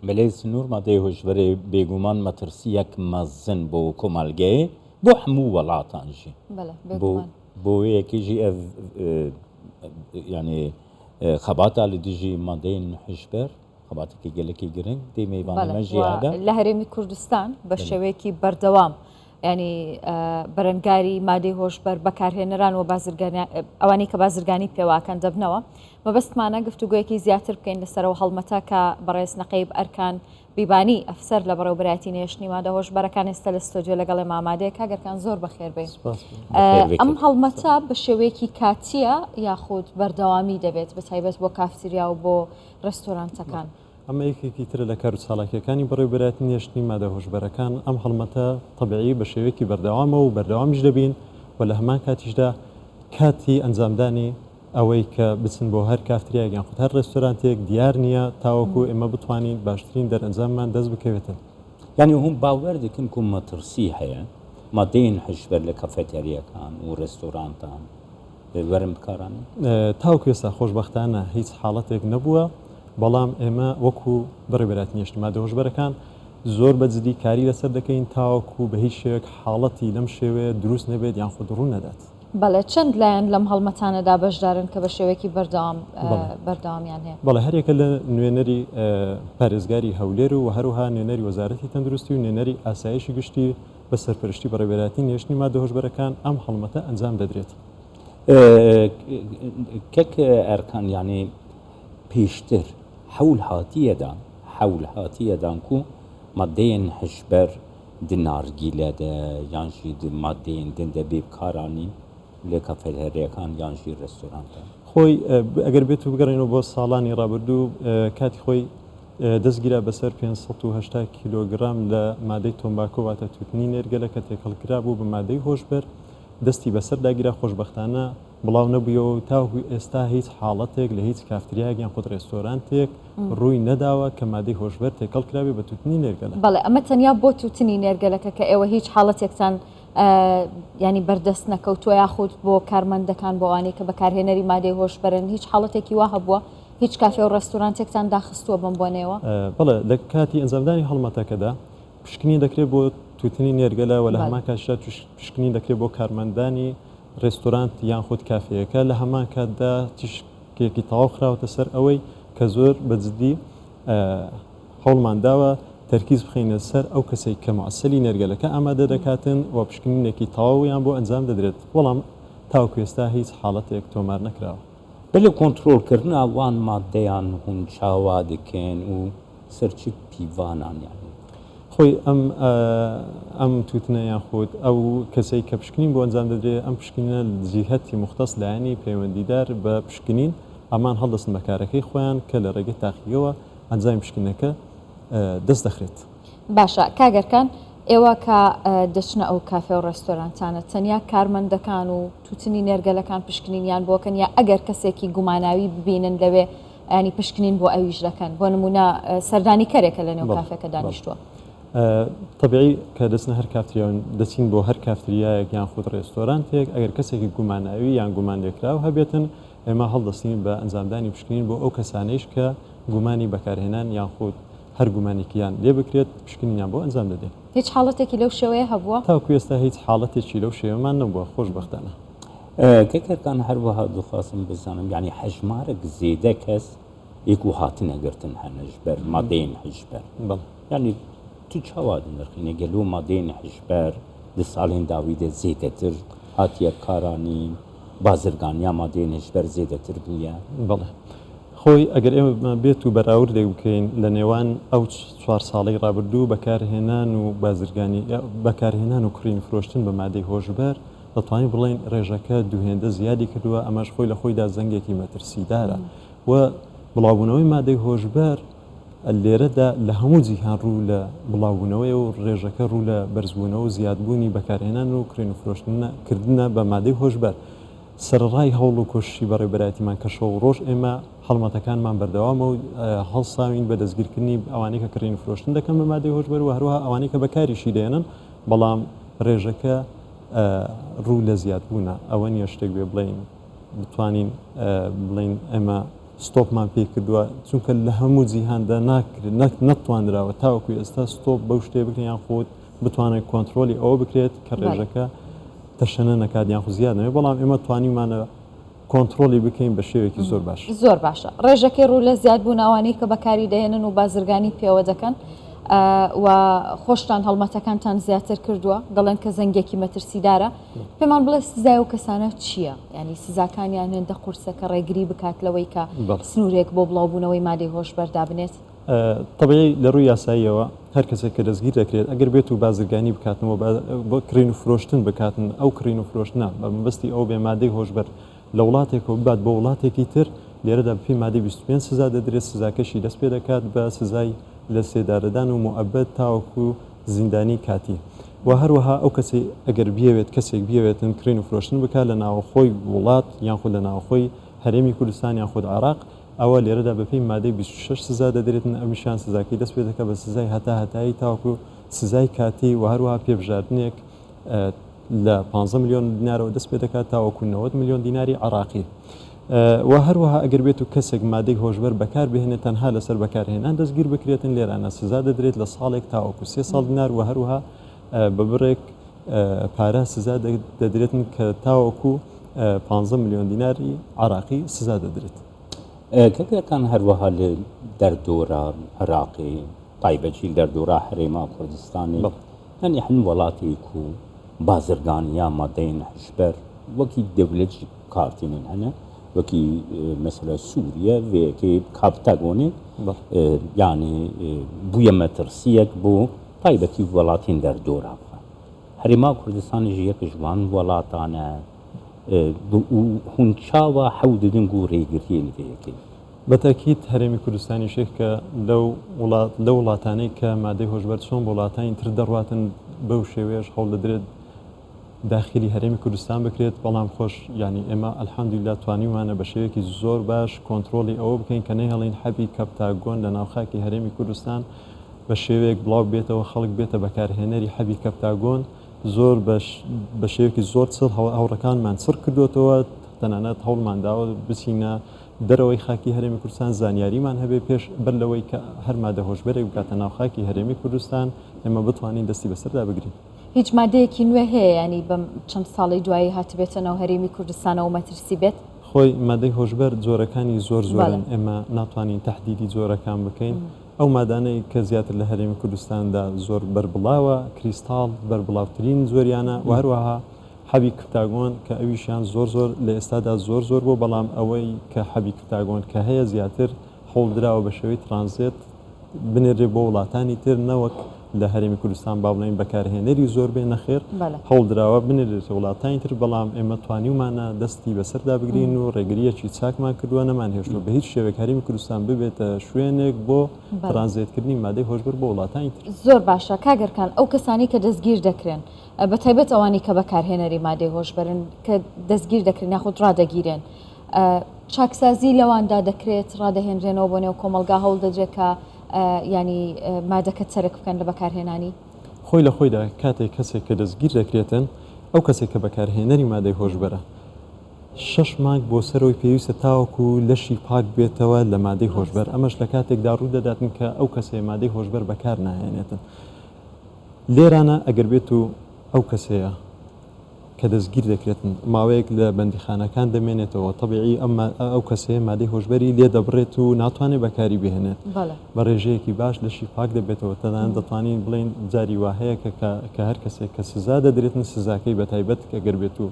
بەلێ سنوور مادەی هۆشبەرێ بێگومان مەترسیەک مەزن بۆ کۆمەلگەیە بۆ هەموو وڵاتانژی بۆ یەکیژی ئەv ینی خەباتە لە دژی مادەین هۆشبەر خەباتێکی گەلێکی گرنگ دەیمەیبانەژیادا لە هەرێمی کوردستان بە شێوەیەکی بەردەوام ینی بەرەنگاری مادەی هۆشبەر بەکارهێنەران و ئەوانەی کە بازرگانی پێواکەن دەبنەوە مەبەستمانە گفتوگویەکی زیاتر بکەین لەسەرەوە هەڵمەتە کە بەڕێز نەقیب ئەرکان بیبانی ئەفسەر لە بەڕێوەبەرایەتی نێشتنی مادە هۆشبەرەکان ئێستا لە ستۆدیۆ لەگەڵی مامادەیە کاگەرکان زۆر بەخێر بێن. ئەم هەڵمەتە بە شێوەیەکی کاتیە یاخود بەردەوامی دەبێت بە تایبەت بۆ کافتریا و بۆ ڕێستۆرانتەکان. ئەمە یەکێکی ترە لە کار و چالاکیەکانی بەڕێوەبەرایەتی نێشتنی مادە هۆشبەرەکان ئەم هەڵمەتە تەبیعی بە شێوەیەکی بەردەوامە و بەردەوامیش دەبین و لە هەمان کاتیشدا کاتی ئەنجامدانی ئەوەی کە بچن بۆ هەر کافتریاگەیان خودت هەر ڕێستۆرانتێک دیار نییە تاوەکو ئێمە بتوانین باشترین دەرئەنجاممان دەست بکەوێتن. یعنی هەم باوەڕ دەکەن و مەترسی هەیە مادەین هۆشبەر لە کەفەتەریەکان و ڕێستۆرانتان وەرم بکارانن تاوەکو ئێستا خۆشبەختانە هیچ حاڵەتێک نەبووە بەڵام ئێمە وەکو بەڕێوەبەرایەتی نێشتنی مادە هۆشبەرەکان زۆر بەجددی کاری لەسەر دەکەین تاوەکو بە هیچ شێوەیەک حاڵەتی لەم شێوەیە دروست نەبێت یان خود ڕوو نەدات. بەڵێ چەند لایەن لەم هەڵمەتانەدا بەشدارن کە بە شێوەیەکی بەردەوامیان هەیە. بەڵێ هەرێکە لە نوێنەری پارێزگاری هەولێر و هەروها نوێنەری وەزارەتی تەندروستی و نوێنەری ئاسایشی گشتی بە سەرپەرشتی بەڕێوەبەرایەتی نێشتنی مادە هۆشبەرەکان ئەم هەڵمەتە ئەنجام دەدرێت. کەک ئەرکان یعنی پێشتر حول هاتیەدان و مادەیەن هۆشبەر دنارگیلەدە یانژی مادەیەن دەندە بێ بکارانین لە کەفەتەریەکان یانژی ڕێستۆرانتان خۆی ئەگەر بێت و بگەڕێنەوە بۆ ساڵانی ڕابردوو کاتی خۆی دەستگیرا بەسەر 580 کیلۆگرام لە مادەی تۆمباکۆ واتە توتنی نێرگەلە کە تێکەڵکرا بوو بە مادەی هۆشبەر دەستی بەسەر داگیرا خۆشبەختانە بڵاو نەبوویەوە و تاوەکو ئێستا هیچ حاڵەتێک لە هیچ کافتریاگەیان خود ڕێستۆرانتێک ڕووی نەداوە کە مادەی هۆشبەر تێکەڵکراوێ بە توتنی نێرگەلە. بەڵێ ئەمە تەنیا بۆ توتنی نێرگەلەکە کە ئێوە هیچ حاڵەتێکتان ینی بەردەست نەکەوتووە یاخود بۆ کارمەندەکان بۆ ئەوانەی کە بەکارهێنەری مادەی هۆشبەرن هیچ حاڵەتێکی وا هەبووە هیچ کافێ و ڕێستۆرانتێکتان داخستووە بم بۆنەوە؟ بەڵێ لە کاتی ئەنجامدانی هەڵمەتەکەدا پشکنی دەکرێت بۆ توتنی نێرگەلە و لە هەمان کاتشدا پشکنی دەکرێت بۆ کارمەندانی ڕێستۆرانت یان خود کافەیەەکە لە هەمان کاتدا تیشکێکی تەواو خراوەتە سەر ئەوەی کە زۆر بەجددی هەوڵمانداوە تەرکیز بخینە سەر ئەو کەسەی کە مەعسەلی نێرگەلەکە ئامادە دەکاتن و پشکنینێکی تەواویان بۆ ئەنجام دەدرێت بەڵام تاوەکو ئێستا هیچ حاڵەتێک تۆمار نەکراوە. بەلێ کۆنتڕۆڵکردن ئەوان مادەیان هون چاوا دەکەن و سەرچی پیڤانان یانی خۆی ئەم توتنە یان خۆت ئەو کەسەی کە پشکنین بۆ ئەنجام دەدرێت ئەم پشکنە جیهەتی مختص لایەنی پەیوەندیدار بە پشکنین ئەمان هەڵدەستن بەکارەکەی خۆیان کە لە ڕێگەی تاقیەوە ئەنجامی پشکنەکە دەست دەخرێت. باشە کاگەرکان ئێوە کە دەچنە ئەو کافێ و ڕێستۆرانتانە تەنیا کارمەندەکان و توتنی نێرگەلەکان پشکنینیان بۆکەن یا ئەگەر کەسێکی گوماناوی ببینن لەوێ ینی پشکنین بۆ ئەویش دەکەن بۆ نمونە سەردانی کارێکە لە نێو کافەکە دانیشتووە. طبیعی کە دەچنە هەر کافتریاون دەچین بۆ هەر کافتریایەک یان خود ڕێستۆرانتێک ئەگەر کەسێکی گوماناوی یان گومان لێکراو هەبێتن ئێمە هەڵدەستین بە ئەنجامدانی پشکنین بۆ ئەو کەسانەیش کە گومانی بەکارهێنان یان خود هەر گومانێکیان لێ بکرێت پشکنینیان بۆ ئەنجام دەدەین. هیچ حاڵەتێکی لەو شێوەیە هەبووە؟ تاوەکو ئێستا هیچ حاڵەتێکی لەو شێوەمان نەبووە خۆشبەختانە. کەکەرکان هەروەها دخواستم بزانم یعنی حەژمارێک زێدە کەس یەک و هاتنەگرتن هەنەژبەر مادەین هەژبەر ینی تو چاوا نرخینە گەلو مادەین هەژبەر لە ساڵین داویدە زێدەتر هاتیە کارانین بازرگانیا مادەین هەژبەر زێدەتر بووە. بەڵێ خۆی ئەگەر ئێمە بێت و بەراورد بکەین لە نێوان ئەو 4 ساڵی ڕابردوو بەکارهێنان و بازرگانی بەکارهێنان و کڕین فرۆشتن بە مادەی هۆشبەر دەتوانین بڵێن ڕێژەکە دووهێندە زیادی کردووە ئەمەش خۆی لە خۆیدا زەنگێکی مەترسیدارە و بڵاوبوونەوەی مادەی هۆشبەر لێرەدا لە هەموو جیهان ڕوو لە بڵاوبوونەوەی و ڕێژەکە ڕوو لە بەرزبوونەوە و زیادبوونی بەکارهێنان و کڕین و فرۆشتنکردنە بە مادەی هۆشبەر سەرڕای هەوڵ و کۆشتی بەڕێوەبەرایەتیمان کە شەو ڕۆژ ئێمە هەڵمەتەکانمان بەردەوامە و هەڵساوین بە دەستگیرکردنی ئەوانەی کە کڕین و فرۆشتن دەکەن بە مادەی هۆشبەر و هەروەها ئەوانەی کە بەکاریشی دێنن بەڵام ڕێژەکە ڕوو لە زیادبوونە ئەوە نیە شتێک بێ بڵین بتوانین بڵین ئێمە ستۆپمان پێ کردووە چونکە لە هەموو جیهاندا نەتوانراوە تاوەکوی ئێستا ستۆپ بەو شتێ بکرێن یان خۆت بتوانێت کۆنتترۆلی ئەوە بکرێت کە ڕێژەکە تەشەنە نەکاتیان خو زیاد نەوێت بەڵام ئێمە توانیمانە کۆنتترۆلی بکەین بە شێوێکی زۆر باش زۆر باشە ڕێژەکەی ڕوو لە زیاد بووناوانی کە بەکاری دەهێنن و بازرگانی پێوە دەکەن و خۆشتان هەڵمەتەکانتان زیاتر کردووە دەڵێن کە زەنگێکی مەترسیدارە پێمان بڵێ سزای و کەسانە چییە ینی سزاکانیان هێندە قورسەکە ڕێگری بکات لەوەی کە سنوورێک بۆ بڵاوبوونەوەی مادەی هۆشبەر دابنێت طبعی لە ڕووی یاساییەوە هەر کەسێک کە دەستگیر دەکرێت ئەگەر بێت و بازرگانی بکاتنەوە بۆ کڕین و فرۆشتن بکاتن ئەو کڕین و فرۆشتنە بە مەبەستی ئەو بێ مادەی هۆشبەر لە وڵاتێکەوە بات بۆ وڵاتێکی تر لێرەدا پێی مادەی 25 سزا دەدرێت سزاکەشی دەست پێ دەکات بە سزای لە سێدارەدان و مؤبەد تاوەکو زیندانی کاتی و هەروەها ئەو کەسی ئەگەر بیاوێت کەسێک بیاوێتن کڕین و فرۆشتن بکات لە ناوخۆی وڵات یانخود لە ناوخۆی هەرێمی کوردستان یانخود عێراق ئەوە لێرەدا بەپێی مادەی 26 سزا دەدرێتن ئەمیشان سزاکەی دەست پێ دەکات بە سزای هەتایی تاوەکو سزای کاتی و هەروەها پێبژاردنێک لە 15 میلیۆن دینارەوە دەست پێ دەکات تاوەکو 90 میلیۆن دیناری عێراقی و هەروەها ئەگەر بێت و کەسێک مادەی هۆشبەر بەکار بهێنێت تەنها لەسەر بەکارهێنان دەستگیر بکرێتن لێرانە سزا دەدرێت لە ساڵێک تاوەکو 3 ساڵ دینار و هەروەها بە بڕێک پارە سزا دەدرێتن کە تاوەکو 15 میلیۆن دیناری عێراقی سزا دەدرێت کەکەکان هەروەها لە دەردۆرە عێراقی تایبەتی دەردۆرە هەرێما کوردستانی هەنی هەن وڵاتێک و بازرگانیا مادەین هەشبەر وەکی دەولەتی کارتینن هەنە وەکی مەسەلە سووریە وێکی کاپتاگۆنێ یعنی بوویە مەترسیەک بۆ تایبەتی وڵاتین دەردۆرە هەرێما کوردستانی یەک ژوان وڵاتانە هونچاوە حەوددن و ڕێگرتێنەکەی بەتەکیت هەرێمی کوردستانی شێخ کە لە وڵاتانەی کە مادەی هۆشبەر چۆن وڵاتانی تر دەڕواتن بەو شێوەیەش هەوڵ دەدرێت داخلی هەرێمی کوردستان بکرێت بەڵام خۆش ینی ئێمە ئەلحەمدولیلا توانیمانە بە شێوەیەکی زۆر باش کۆنتترۆلی ئەوە بکەین کە نەیهەڵین حەبی کەپتاگۆن لە ناوخاکی هەرێمی کوردستان بە شێوەیەک بڵاو بێتەوە خەڵک بێتە بەکارهێنەری حەبی کەپتاگۆن زۆر بە شێوەیەکی زۆر هەوڕەکانمان چڕ کردوێتەوە تەنانەت هەوڵمانداوە بچینە دەرەوەی خاکی هەرێمی کوردستان زانیاریمان هەبێ پێش بەر لەوەی کە هەر مادە هۆشبەرێک بکاتە ناو خاکی هەرێمی کوردستان ئێمە بتوانین دەستی بەسەردا بگرین هیچ مادەیەکی نوێ هەیە ینی بەم چەند ساڵی دوایی هاتبێتە ناو هەرێمی کوردستانەوە مەترسی بێت خۆی مادەی هۆشبەر جۆرەکانی زۆر زۆرن ئێمە ناتوانین تهدیدی جۆرەکان بکەین ئەو مادانەی کە زیاتر لە هەرێمی کوردستاندا زۆر بربڵاوە کریستاڵ بربڵاوترین زۆریانە و هەروەها حەبی کەپتاگۆن کە ئەویشیان زۆر لە ئێستادا زۆر بۆ بەڵام ئەوەی کە حەبی کەپتاگۆن کە هەیە زیاتر هەوڵدراوە بە شێوەی ترانزیت بنێرێ بۆ وڵاتانی تر نەوەک لە هەرێمی کوردستان با بڵێن بەکارهێنەری زۆر بێ نەخێر هەوڵدراوە بنێرێت وڵاتانی تر بەڵام ئێمە توانیمانە دەستی بەسەردا بگرین و ڕێگریەکی چاکمان کردووە نەمان هێشتوە بە هیچ شێوەیەک هەرێمی کوردستان ببێتە شوێنێک بۆ ترانزیتکردنی مادەی هۆشبەر بۆ وڵاتانی تر زۆر باشە کاگەرکان ئەو کەسانی کە دەستگیر دەکرێن بە تایبەت ئەوانی کە بەکارهێنەری مادەی هۆشبەرن کە دەستگیر دەکرێن یاخود ڕادەگیرێن چاکسازی لەواندا دەکرێت ڕادەهێنرێنەوە بۆ نێو کۆمەلگا هەوڵ دەدرێت کە ینی مادەکە چەرک بکەن لە بەکارهێنانی خۆی لە خۆیدا کاتێک کەسێک کە دەستگیر دەکرێتن ئەو کەسێک کە بەکارهێنەری مادەی هۆشبەرە 6 مانگ بۆ سەرەوەی پێویستە تاوەکو لەشی پاک بێتەوە لە مادەی هۆشبەر ئەمەش لە کاتێکدا ڕوو دەداتن کە ئەو کەسێ مادەی هۆشبەر بەکار ناهێنێتن لێرانە ئەگەر بێت و ئەو کەسەیە کە دەستگیر دەکرێتن ماوەیەک لە بەندیخانەکان دەمێنێتەوە تەبیعی ئەو کەسەیە مادەی هۆشبەری لێ دەبڕێت و ناتوانێت بەکاری بهێنێت بە ڕێژەیەکی باش لەشی پاک دەبێتەوە تەدان دەتوانین بڵین جاری وهەیە کە هەر کەسێک کە سزا دەدرێتن سزاکەی بە تایبەت کە گەر بێت و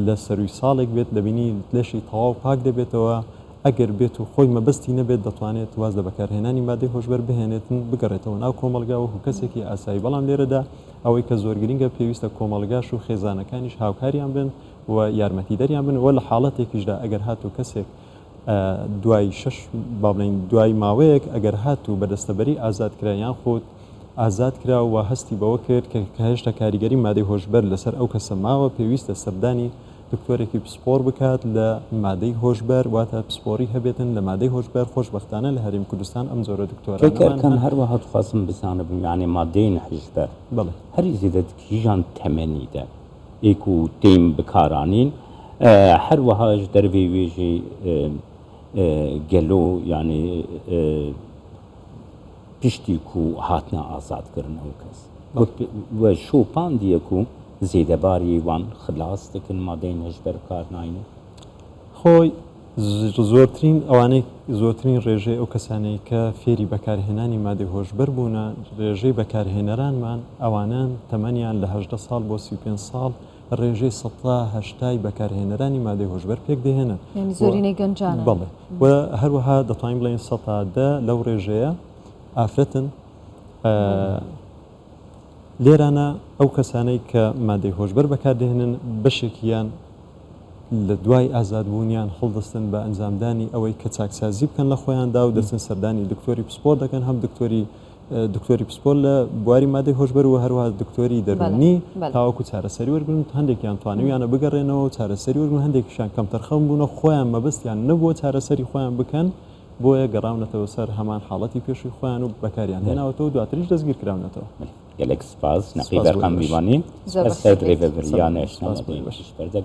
لە سەروی ساڵێک بێت دەبینی لەشی تەواو پاک دەبێتەوە ئەگەر بێت و خۆی مەبەستی نەبێت دەتوانێت واز لە بەکارهێنانی مادەی هۆشبەر بهێنێتن بگەڕێتەوە ناو کۆمەلگا و کەسێکی ئاسایی بەڵام لێرەدا ئەوەی کە زۆر گرنگە پێویستە کۆمەلگاش و خێزانەکانیش هاوکاریان بن و یارمەتیدەریان بن وە لە حاڵەتێکیشدا ئەگەر هاتو کەسێک دوای 6 با بڵین دوای ماوەیەک ئەگەر هاتو بەدەستەبەری ئازادکرایان خۆت ئازاد کرا و هەستی بەوە کرد کە هێشتا کاریگەری مادەی هۆشبەر لەسەر ئەو کەسە ماوە پێویستە سەردانی دکتۆرێکی پسپۆر بکات لە مادەی هۆشبەر واتە پسپۆری هەبێتن لە مادەی هۆشبەر خۆشبەختانە لە هەرێمی کوردستان ئەم زۆرە دکتۆرەکان هەروەها دخوازم بزانە یعنی مادەی هۆشبەر هەری زیدە کیژان تەمەنیدە ئێک و تێم بکارانین هەروەهاش دەروێ وێژەی گەلۆ یعنی پشتێک و هاتنە ئازادکردنەوە کەس وە شۆپان دیەک و زێدەباری وان خلاص دەکەن مادەی هەژبەر کار ناینێ خۆی زۆرترین ئەوانەی زۆرترین ڕێژەی ئەو کەسانەی کە فێری بەکارهێنانی مادەی هۆشبەر بوونە ڕێژەی بەکارهێنەرانمان ئەوانان تەمەنیان لە 18 ساڵ بۆ 35 ساڵ ڕێژەی 180 بەکارهێنەرانی مادەی هۆشبەر پێک دەهێنن زۆرینەی گەنجانە بەڵێ و هەروەها دەتوانین بڵێن 110 لەو ڕێژەیە ئافرەتن لێرانە ئەو کەسانەی کە مادەی هۆشبەر بەکاردێنن بەشێکیان لە دوای ئازادبوونیان هەڵدەستن بە ئەنجامدانی ئەوەی کە چاکسازی بکەن لە خۆیاندا و دەچن سەردانی دکتۆری پسپۆر دەکەن هەم دکتۆری پسپۆر لە بواری مادەی هۆشبەر و هەروەها دکتۆری دەرونی تاوەکو چارەسەری وەرگن هەندێکیان توانویانە بگەڕێنەوە چارەسەری وەرگن هەندێکیشان کەم تەرخەم بوونە خۆیان مەبەستیان نەبووە چارەسەری خۆیان بکەن بۆیە گەڕاونەتەوە سەر هەمان حاڵەتی پێشوی خۆیان و بەکاریان هێناوەتەوە دواتریش دەستگیر کراونەتەوە gelek spas, naqi berqam biwani, ez red rêveberiya neşnama deyim, berdek